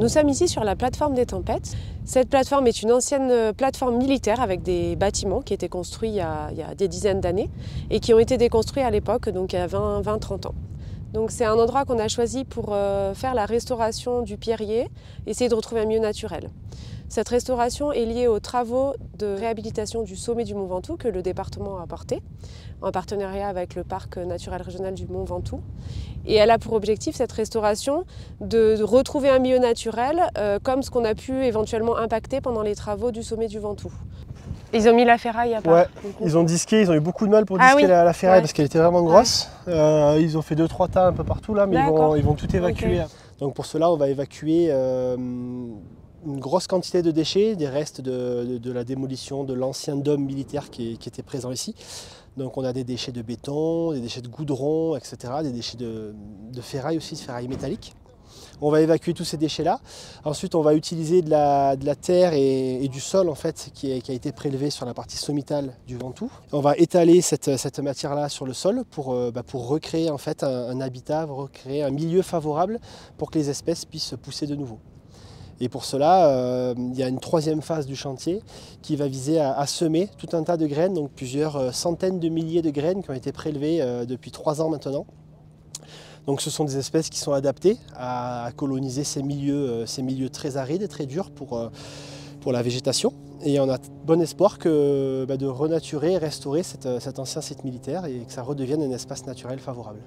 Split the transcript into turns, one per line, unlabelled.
Nous sommes ici sur la plateforme des Tempêtes. Cette plateforme est une ancienne plateforme militaire avec des bâtiments qui étaient construits il y a des dizaines d'années et qui ont été déconstruits à l'époque, donc il y a 20-30 ans. Donc c'est un endroit qu'on a choisi pour faire la restauration du pierrier, essayer de retrouver un milieu naturel. Cette restauration est liée aux travaux de réhabilitation du sommet du Mont Ventoux que le département a porté, en partenariat avec le parc naturel régional du Mont Ventoux. Et elle a pour objectif, cette restauration, de retrouver un milieu naturel comme ce qu'on a pu éventuellement impacter pendant les travaux du sommet du Ventoux. Ils ont mis la ferraille à part.
Ouais, ils ont disqué, ils ont eu beaucoup de mal pour disquer la ferraille parce qu'elle était vraiment grosse.
Ouais.
Ils ont fait 2-3 tas un peu partout là, mais ils vont tout évacuer. Okay. Donc pour cela, on va évacuer une grosse quantité de déchets, des restes de la démolition de l'ancien dôme militaire qui était présent ici. Donc on a des déchets de béton, des déchets de goudron, etc., des déchets de ferraille aussi, de ferraille métallique. On va évacuer tous ces déchets-là. Ensuite, on va utiliser de la terre et du sol en fait, qui a été prélevé sur la partie sommitale du Ventoux. On va étaler cette matière-là sur le sol pour recréer en fait, un habitat, recréer un milieu favorable pour que les espèces puissent pousser de nouveau. Et pour cela, il y a une troisième phase du chantier qui va viser à semer tout un tas de graines, donc plusieurs centaines de milliers de graines qui ont été prélevées depuis 3 ans maintenant. Donc ce sont des espèces qui sont adaptées à coloniser ces milieux très arides et très durs pour la végétation. Et on a bon espoir de renaturer et restaurer cet ancien site militaire et que ça redevienne un espace naturel favorable.